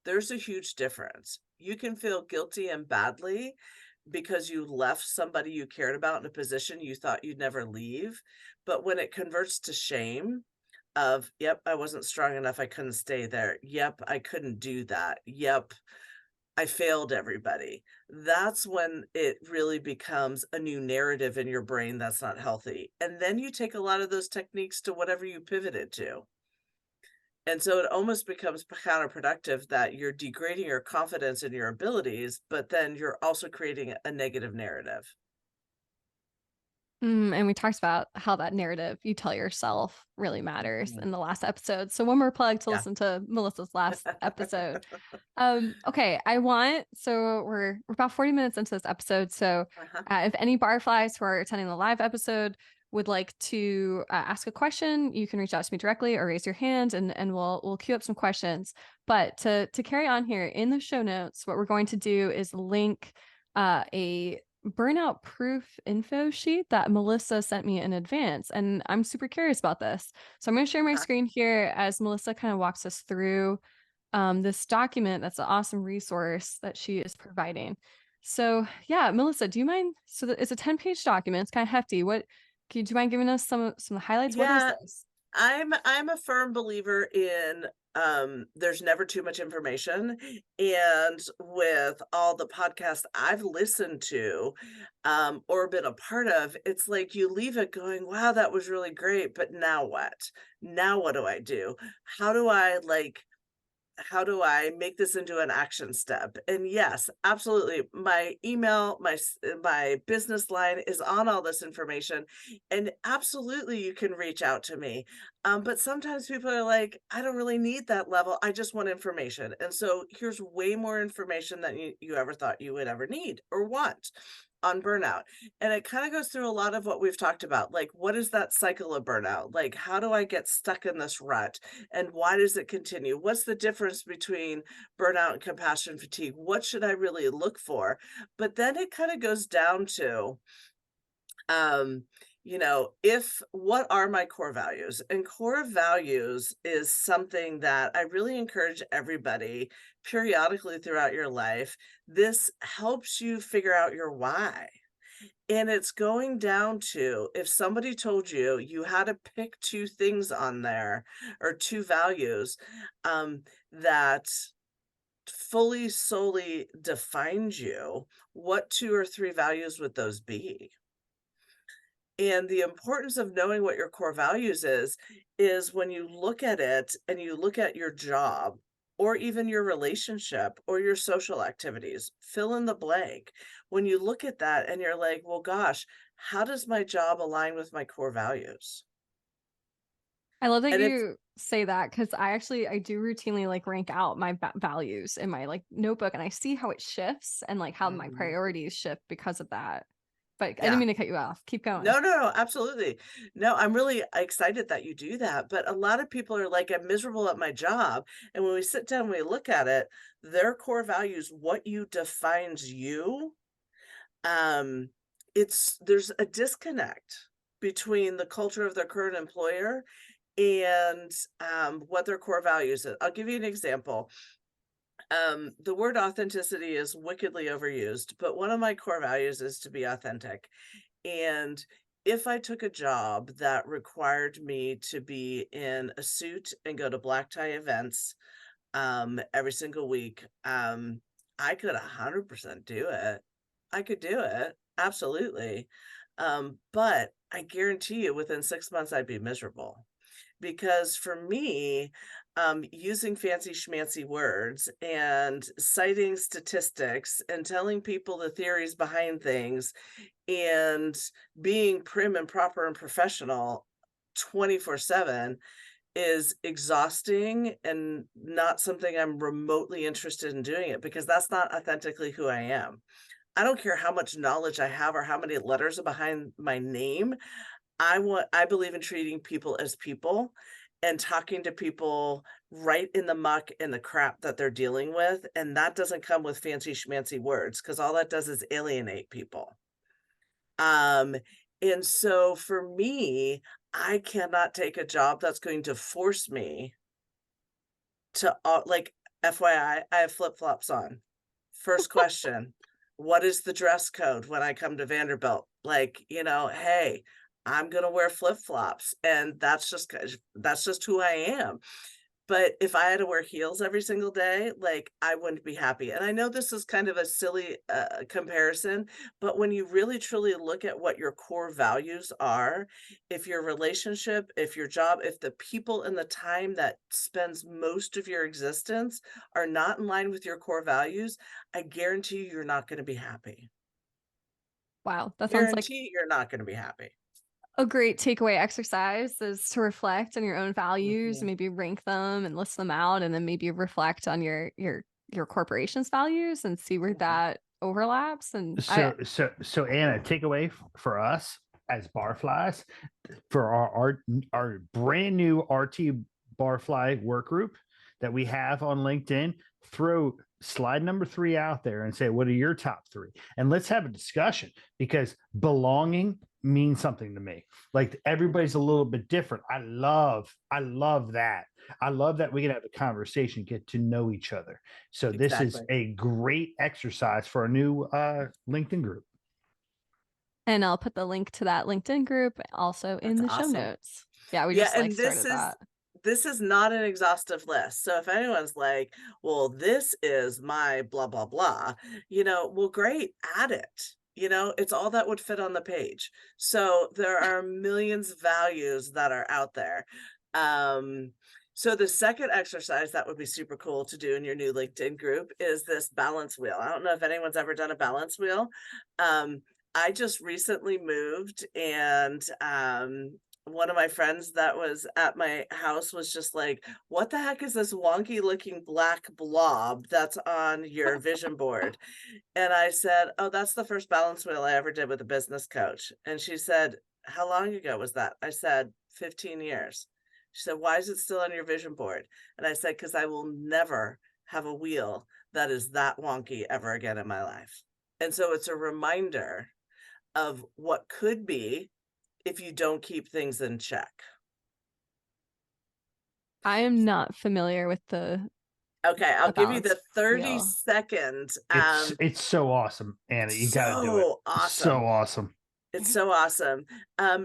There's a huge difference. You can feel guilty and badly because you left somebody you cared about in a position you thought you'd never leave. But when it converts to shame of, yep, I wasn't strong enough, I couldn't stay there. Yep, I couldn't do that. Yep, I failed everybody. That's when it really becomes a new narrative in your brain that's not healthy. And then you take a lot of those techniques to whatever you pivoted to. And so it almost becomes counterproductive that you're degrading your confidence in your abilities, but then you're also creating a negative narrative. And we talked about how that narrative you tell yourself really matters in the last episode. So one more plug to listen to Melissa's last episode. Okay, so we're about 40 minutes into this episode. So if any barflies who are attending the live episode would like to ask a question, you can reach out to me directly or raise your hand, and we'll queue up some questions. But to carry on here, in the show notes, what we're going to do is link a burnout proof info sheet that Melissa sent me in advance, and I'm super curious about this. So I'm going to share my screen here as Melissa kind of walks us through this document. That's an awesome resource that she is providing. So yeah, Melissa, do you mind? So it's a 10-page document. It's kind of hefty. Do you mind giving us some of the highlights? Yeah. What is this? I'm a firm believer in there's never too much information, and with all the podcasts I've listened to or been a part of, it's like you leave it going, wow, that was really great, but now what? Now what do I do? How do I like how do I make this into an action step? And yes, absolutely. My email, my business line is on all this information, and absolutely you can reach out to me. But sometimes people are like, I don't really need that level. I just want information. And so here's way more information than you ever thought you would ever need or want on burnout. And it kind of goes through a lot of what we've talked about. Like, what is that cycle of burnout? Like, how do I get stuck in this rut? And why does it continue? What's the difference between burnout and compassion fatigue? What should I really look for? But then it kind of goes down to, um, if what are my core values? And core values is something that I really encourage everybody periodically throughout your life. This helps you figure out your why. And it's going down to if somebody told you you had to pick two things on there or two values that fully, solely defined you, what two or three values would those be? And the importance of knowing what your core values is when you look at it and you look at your job or even your relationship or your social activities, fill in the blank. When you look at that and you're like, well, gosh, how does my job align with my core values? I love that And it's, you say that because I do routinely like rank out my values in my like notebook, and I see how it shifts and like how my Mhm. priorities shift because of that. But I didn't Yeah. mean to cut you off. Keep going. No, absolutely. No, I'm really excited that you do that. But a lot of people are like, I'm miserable at my job. And when we sit down and we look at it, their core values, what you defines you, um, there's a disconnect between the culture of their current employer and what their core values is. I'll give you an example. The word authenticity is wickedly overused, but one of my core values is to be authentic. And if I took a job that required me to be in a suit and go to black tie events every single week, I could 100% do it. I could do it. Absolutely. But I guarantee you within 6 months, I'd be miserable because for me, using fancy schmancy words and citing statistics and telling people the theories behind things and being prim and proper and professional 24/7 is exhausting and not something I'm remotely interested in doing it because that's not authentically who I am. I don't care how much knowledge I have or how many letters are behind my name. I believe in treating people as people and talking to people right in the muck and the crap that they're dealing with, and that doesn't come with fancy schmancy words because all that does is alienate people. Um, and so for me, I cannot take a job that's going to force me to, like, FYI, I have flip-flops on. First question, what is the dress code when I come to Vanderbilt? Like, hey, I'm gonna wear flip-flops, and that's just who I am. But if I had to wear heels every single day, like, I wouldn't be happy, and I know this is kind of a silly, comparison, but when you really truly look at what your core values are, if your relationship, if your job, if the people and the time that spends most of your existence are not in line with your core values, I guarantee you you're not gonna be happy. Wow, that sounds like Guarantee you're not gonna be happy. a great takeaway exercise is to reflect on your own values and Mhm. maybe rank them and list them out, and then maybe reflect on your corporation's values and see where Mhm. that overlaps. And So Anna, takeaway for us as barflies for our brand new RT barfly work group that we have on LinkedIn. Throw slide number 3 out there and say, what are your top 3? And let's have a discussion because belonging means something to me. Like everybody's a little bit different. I love that. I love that we can have a conversation, get to know each other. So this is Exactly. a great exercise for a new LinkedIn group. And I'll put the link to that LinkedIn group also in That's the show awesome. notes. Yeah, we Yeah, just like and started that. this is not an exhaustive list. So if anyone's like, well, this is my blah, blah, blah, well, great, add it. It's all that would fit on the page. So there are millions of values that are out there. So the second exercise that would be super cool to do in your new LinkedIn group is this balance wheel. I don't know if anyone's ever done a balance wheel. I just recently moved, and one of my friends that was at my house was just like, what the heck is this wonky looking black blob that's on your vision board? And I said, oh, that's the first balance wheel I ever did with a business coach. And she said, how long ago was that? I said, 15 years. She said, why is it still on your vision board? And I said, because I will never have a wheel that is that wonky ever again in my life. And so it's a reminder of what could be if you don't keep things in check. I am not familiar with the Okay, I'll give you the balance 30-second. It's so awesome, Anna. You got to do it. So awesome. So awesome. It's so awesome.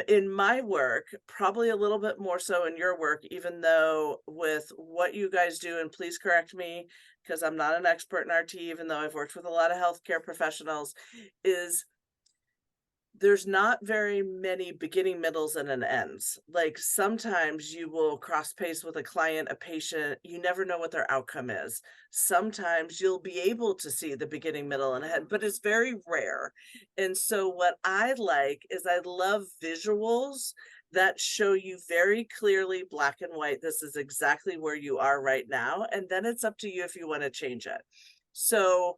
In my work, probably a little bit more so in your work, even though with what you guys do, and please correct me because I'm not an expert in RT, even though I've worked with a lot of healthcare professionals, is there's not very many beginning, middles, and an ends. Like sometimes you will cross pace with a client, a patient, you never know what their outcome is. Sometimes you'll be able to see the beginning, middle, and end, but it's very rare. And so what I like is I love visuals that show you very clearly, black and white, this is exactly where you are right now. And then it's up to you if you want to change it. So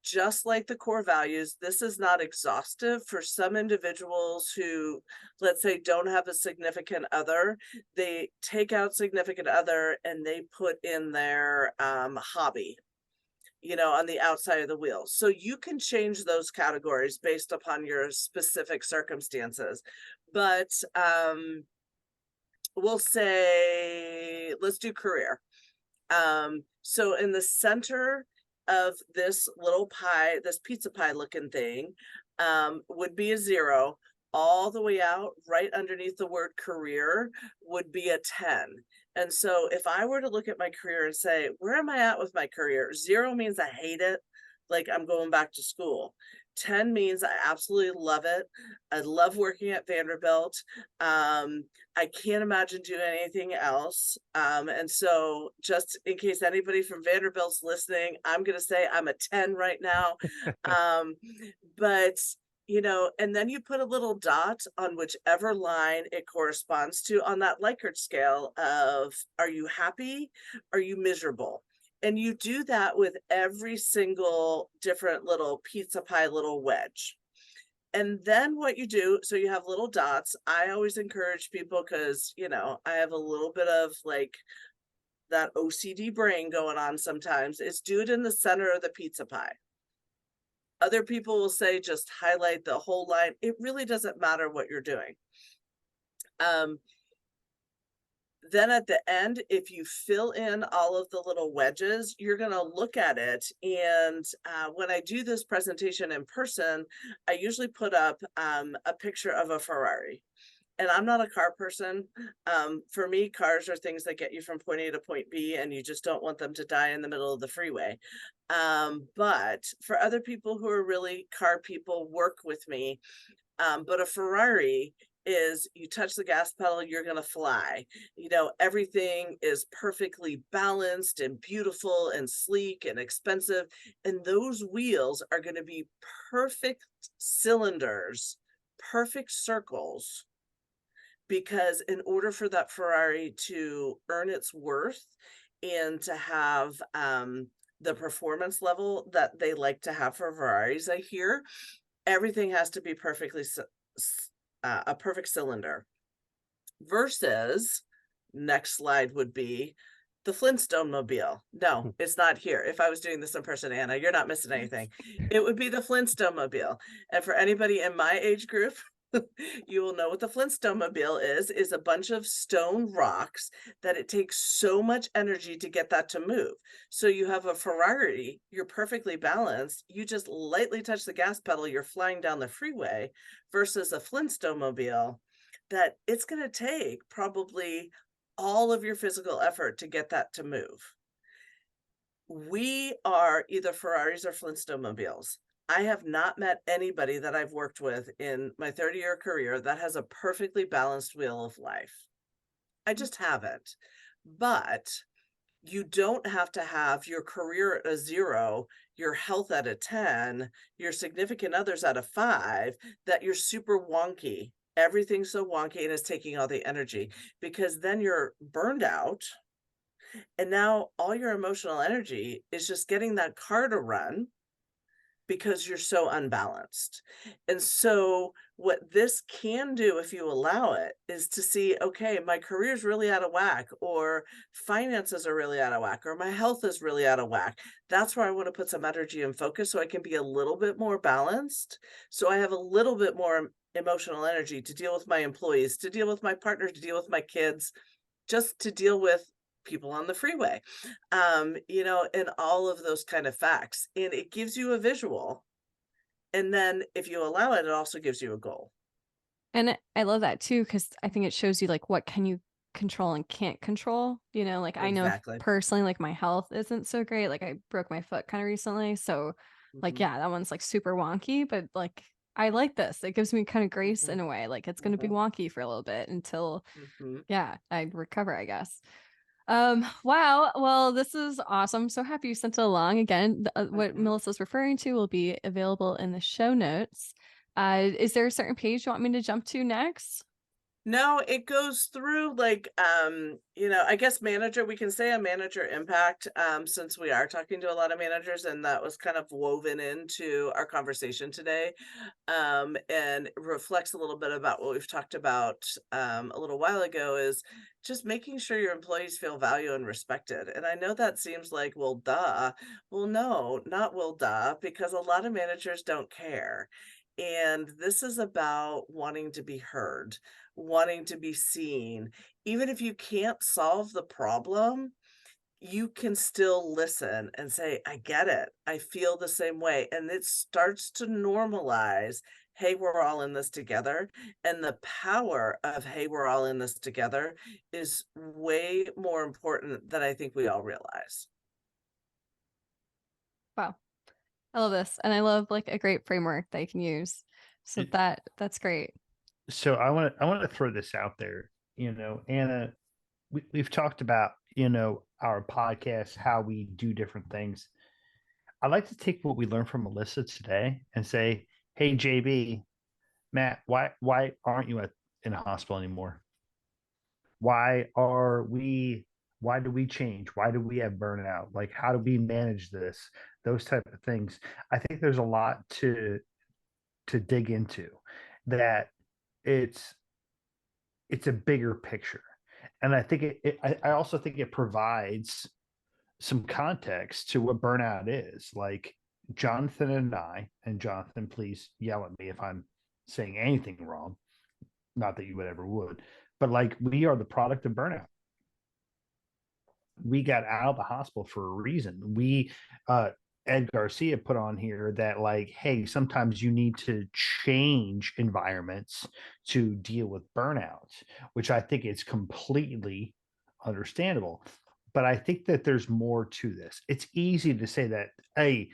just like the core values, this is not exhaustive for some individuals who, let's say, don't have a significant other. They take out significant other and they put in their hobby, on the outside of the wheel. So you can change those categories based upon your specific circumstances. But we'll say, let's do career. So in the center of this little pie, this pizza pie looking thing, would be a 0. All the way out, right underneath the word career, would be a 10. And so if I were to look at my career and say, where am I at with my career? 0 means I hate it, like I'm going back to school. 10 means I absolutely love it. I love working at Vanderbilt. I can't imagine doing anything else. And so just in case anybody from Vanderbilt's listening, I'm going to say I'm a 10 right now. But and then you put a little dot on whichever line it corresponds to on that Likert scale of, are you happy? Are you miserable? And you do that with every single different little pizza pie, little wedge. And then what you do, so you have little dots. I always encourage people because, I have a little bit of like that OCD brain going on sometimes, is do it in the center of the pizza pie. Other people will say, just highlight the whole line. It really doesn't matter what you're doing. Then at the end, if you fill in all of the little wedges, you're going to look at it. And when I do this presentation in person, I usually put up a picture of a Ferrari. And I'm not a car person. For me, cars are things that get you from point A to point B, and you just don't want them to die in the middle of the freeway. But for other people who are really car people, work with me. But a Ferrari is, you touch the gas pedal, you're going to fly. Everything is perfectly balanced and beautiful and sleek and expensive. And those wheels are going to be perfect cylinders, perfect circles. Because in order for that Ferrari to earn its worth and to have the performance level that they like to have for Ferraris, I hear, everything has to be perfectly a perfect cylinder. Versus, next slide would be the Flintstone mobile. No, it's not here. If I was doing this in person, Anna, you're not missing anything. It would be the Flintstone mobile. And for anybody in my age group, You will know what the Flintstonemobile is a bunch of stone rocks that it takes so much energy to get that to move. So you have a Ferrari, you're perfectly balanced, you just lightly touch the gas pedal, you're flying down the freeway, versus a Flintstonemobile that it's going to take probably all of your physical effort to get that to move. We are either Ferraris or Flintstonemobiles. I have not met anybody that I've worked with in my 30-year career that has a perfectly balanced wheel of life. I just haven't. But you don't have to have your career at a 0, your health at a 10, your significant others at a 5, that you're super wonky. Everything's so wonky and it's taking all the energy, because then you're burned out. And now all your emotional energy is just getting that car to run because you're so unbalanced. And so what this can do, if you allow it, is to see, okay, my career's really out of whack, or finances are really out of whack, or my health is really out of whack. That's where I want to put some energy and focus so I can be a little bit more balanced. So I have a little bit more emotional energy to deal with my employees, to deal with my partner, to deal with my kids, just to deal with people on the freeway, and all of those kind of facts. And it gives you a visual. And then if you allow it, it also gives you a goal. And I love that too, because I think it shows you like what can you control and can't control. Like I know Exactly. personally, like my health isn't so great. Like I broke my foot kind of recently. So like, Mhm, yeah, that one's like super wonky, but like I like this. It gives me kind of grace mhm, in a way. Like it's going to be mhm, wonky for a little bit until, mhm, yeah, I recover, I guess. Wow. Well, this is awesome. So happy you sent it along. Again, what mhm. Melissa's referring to will be available in the show notes. Is there a certain page you want me to jump to next? No, it goes through like, I guess manager, we can say a manager impact, since we are talking to a lot of managers, and that was kind of woven into our conversation today. And reflects a little bit about what we've talked about a little while ago, is just making sure your employees feel valued and respected. And I know that seems like, well, duh. Well, no, not well, duh, because a lot of managers don't care. And this is about wanting to be heard, wanting to be seen. Even if you can't solve the problem, you can still listen and say, I get it. I feel the same way. And it starts to normalize, hey, we're all in this together. And the power of, hey, we're all in this together is way more important than I think we all realize. Wow. I love this. And I love like a great framework that you can use. So It- that's great. So I want to throw this out there. Anna, we've talked about our podcast, how we do different things. I'd like to take what we learned from Melissa today and say, hey, JB, Matt, why aren't you in a hospital anymore? Why are we? Why do we change? Why do we have burnout? Like, how do we manage this? Those type of things. I think there's a lot to dig into. That it's it's a bigger picture, and I think I also think it provides some context to what burnout is. Like Jonathan and I, and Jonathan, please yell at me if I'm saying anything wrong. Not that you would ever would, but like we are the product of burnout. We got out of the hospital for a reason. Ed Garcia put on here that like, hey, sometimes you need to change environments to deal with burnout, which I think is completely understandable. But I think that there's more to this. It's easy to say that, hey,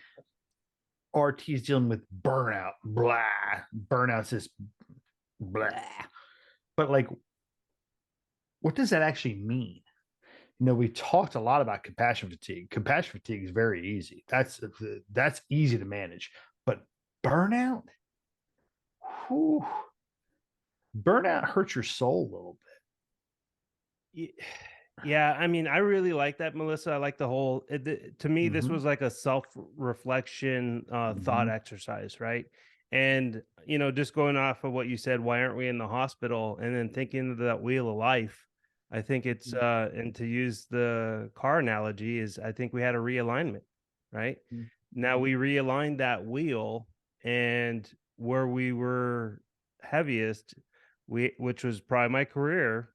RT is dealing with burnout, blah, burnout's this blah. But like, what does that actually mean? We talked a lot about compassion fatigue. Compassion fatigue is very easy. That's easy to manage. But burnout, whew, burnout hurts your soul a little Yeah, I mean, I really like that, Melissa. I like the whole. To me, bit. this was like a self-reflection thought exercise, right? And just going off of what you said, why aren't we in the hospital? And then thinking of that wheel of life, I think it's and to use the car analogy is, I think we had a realignment, right? Now we realigned that wheel, and where we were heaviest, which was probably my career,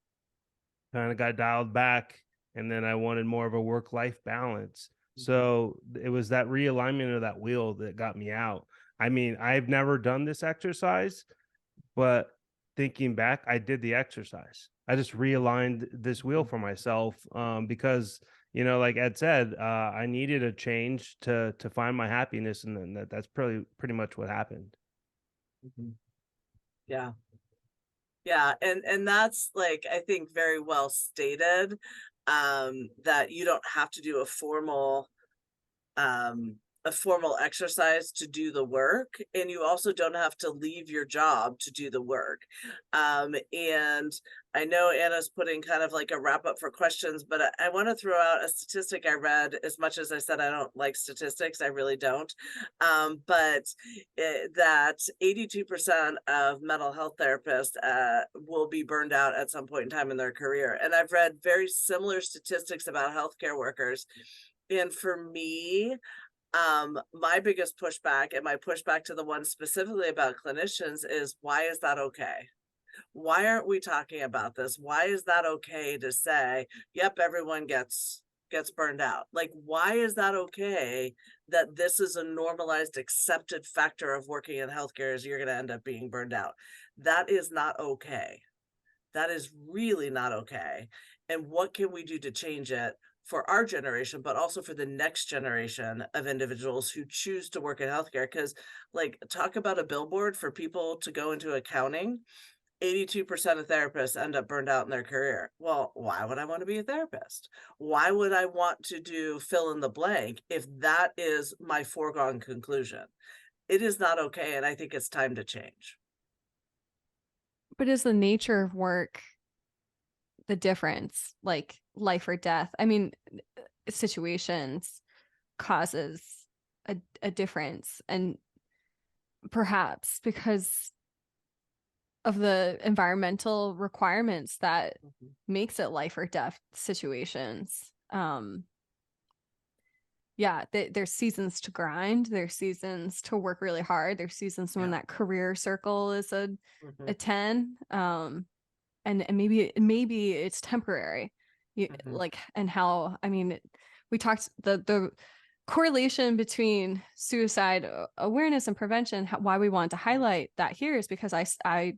kind of got dialed back, and then I wanted more of a work-life balance. So it was that realignment of that wheel that got me out. I mean, I've never done this exercise, but thinking back, I did the exercise. I just realigned this wheel for myself, because like Ed said, I needed a change to find my happiness, and then that's pretty much what happened. Yeah. Yeah, and that's like, I think, very well stated, that you don't have to do a formal exercise to do the work, and you also don't have to leave your job to do the work. And I know Anna's putting kind of like a wrap up for questions, but I want to throw out a statistic I read. As much as I said I don't like statistics, I really don't. But that 82% of mental health therapists will be burned out at some point in time in their career. And I've read very similar statistics about healthcare workers. And for me, my biggest pushback, and my pushback to the one specifically about clinicians, is why is that okay? Why aren't we talking about this? Why is that okay to say, yep, everyone gets burned out? Like, why is that okay that this is a normalized, accepted factor of working in healthcare, is you're going to end up being burned out? That is not okay. That is really not okay. And what can we do to change it for our generation, but also for the next generation of individuals who choose to work in healthcare? Because, like, talk about a billboard for people to go into accounting. 82% of therapists end up burned out in their career. Well, why would I want to be a therapist? Why would I want to do fill in the blank if that is my foregone conclusion? It is not okay, and I think it's time to change. But is the nature of work the difference, like life or death? I mean, situations causes a difference, and perhaps because of the environmental requirements that makes it life or death situations. Yeah, there's seasons to grind, there's seasons to work really hard, there's seasons when that career circle is a 10, and maybe it's temporary. Like, and how, I mean, we talked the correlation between suicide awareness and prevention. Why we wanted to highlight that here is because I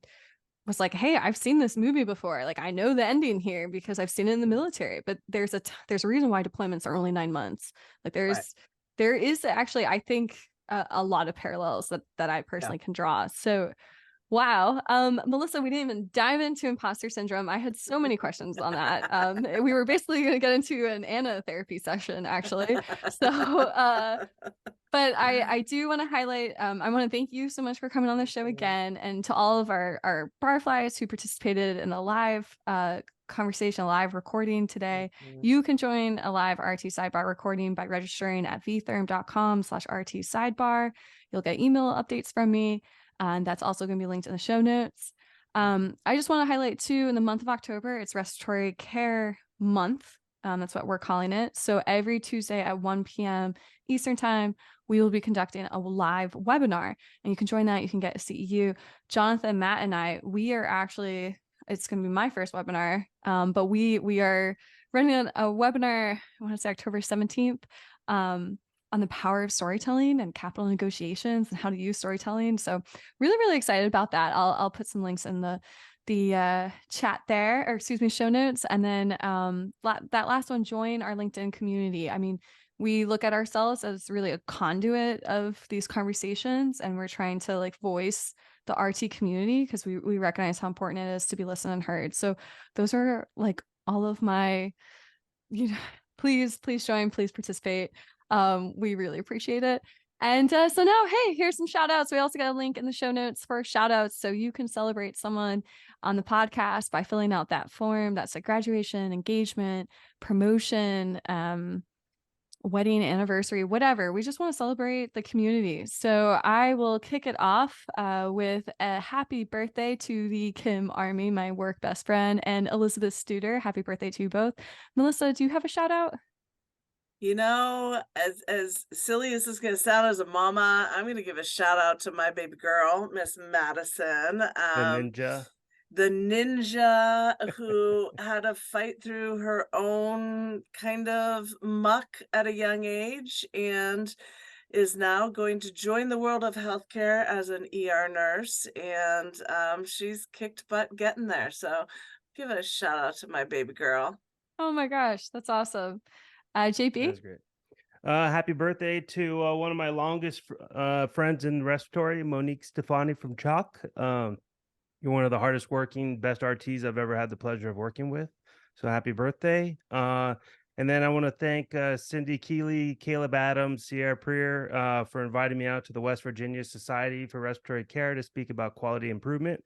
was like, hey, I've seen this movie before. Like, I know the ending here because I've seen it in the military. But there's a reason why deployments are only 9 months. Like, there is actually, I think, a lot of parallels that I personally can draw. So, wow. Melissa, we didn't even dive into imposter syndrome. I had so many questions on that. We were basically going to get into an Anna therapy session, actually. So, but I do want to highlight, I want to thank you so much for coming on the show again, and to all of our barflies who participated in the live conversation, live recording today. You can join a live RT Sidebar recording by registering at vtherm.com/RT Sidebar. You'll get email updates from me. And that's also going to be linked in the show notes. I just want to highlight too, in the month of October, it's Respiratory Care Month. That's what we're calling it. So every Tuesday at 1 p.m. Eastern Time, we will be conducting a live webinar, and you can join that. You can get a CEU. Jonathan, Matt, and I, we are actually, it's going to be my first webinar, but we are running a webinar, I want to say October 17th, on the power of storytelling and capital negotiations and how to use storytelling. So really, really excited about that. I'll put some links in the chat there, or excuse me, show notes. And then that last one, join our LinkedIn community. I mean, we look at ourselves as really a conduit of these conversations, and we're trying to like voice the RT community because we recognize how important it is to be listened and heard. So those are like all of my, please join, please participate. We really appreciate it. And so now, hey, here's some shout outs. We also got a link in the show notes for shout outs. So you can celebrate someone on the podcast by filling out that form. That's a graduation, engagement, promotion, wedding, anniversary, whatever. We just want to celebrate the community. So I will kick it off with a happy birthday to the Kim Army, my work best friend, and Elizabeth Studer. Happy birthday to you both. Melissa, do you have a shout out? You know, as silly as this is gonna sound as a mama, I'm gonna give a shout out to my baby girl, Miss Madison. The ninja. The ninja who had to fight through her own kind of muck at a young age and is now going to join the world of healthcare as an ER nurse. And she's kicked butt getting there. So give a shout out to my baby girl. Oh my gosh, that's awesome. JP? That's great. Happy birthday to one of my longest friends in respiratory, Monique Stefani from Chalk. You're one of the hardest working, best RTs I've ever had the pleasure of working with. So happy birthday. And then I want to thank Cindy Keeley, Caleb Adams, Sierra Preer for inviting me out to the West Virginia Society for Respiratory Care to speak about quality improvement.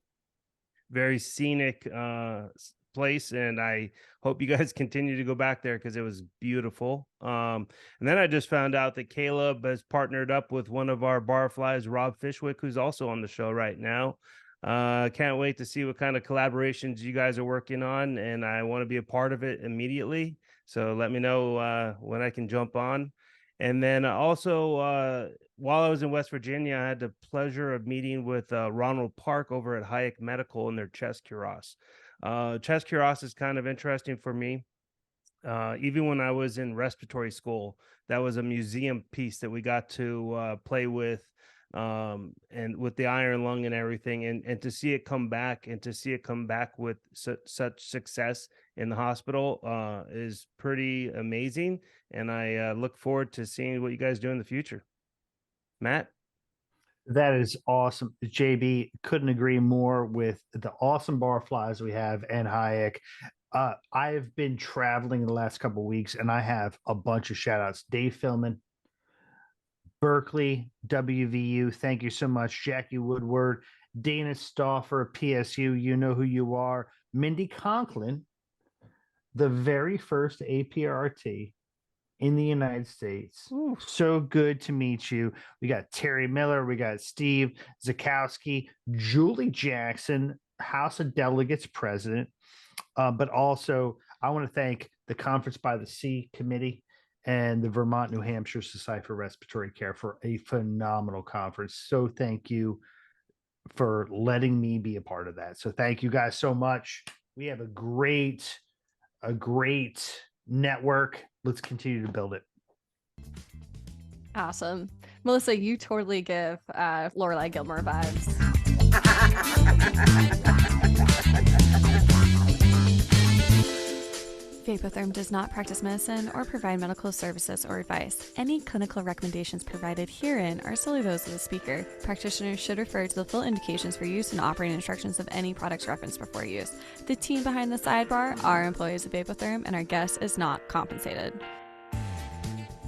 Very scenic place, and I hope you guys continue to go back there because it was beautiful. And then I just found out that Caleb has partnered up with one of our barflies, Rob Fishwick, who's also on the show right now. Can't wait to see what kind of collaborations you guys are working on, and I want to be a part of it immediately. So let me know when I can jump on. And then also, while I was in West Virginia, I had the pleasure of meeting with Ronald Park over at Hayek Medical in their chest cuirass. Chest cuirass is kind of interesting for me. Even when I was in respiratory school, that was a museum piece that we got to play with, and with the iron lung and everything, and to see it come back with such success in the hospital is pretty amazing. And I look forward to seeing what you guys do in the future. Matt? That is awesome. JB, couldn't agree more with the awesome barflies we have and Hayek. I've been traveling the last couple of weeks, and I have a bunch of shout outs. Dave Philman, Berkeley, WVU, thank you so much. Jackie Woodward, Dana Stauffer, PSU, you know who you are. Mindy Conklin, the very first APRT in the United States. Ooh. So good to meet you. We got Terry Miller, we got Steve Zakowski, Julie Jackson, House of Delegates president. But also, I want to thank the Conference by the Sea Committee and the Vermont, New Hampshire Society for Respiratory Care for a phenomenal conference. So thank you for letting me be a part of that. So thank you guys so much. We have a great network. Let's continue to build it. Awesome. Melissa, you totally give Lorelai Gilmore vibes. Vapotherm does not practice medicine or provide medical services or advice. Any clinical recommendations provided herein are solely those of the speaker. Practitioners should refer to the full indications for use and operating instructions of any products referenced before use. The team behind the sidebar are employees of Vapotherm, and our guest is not compensated.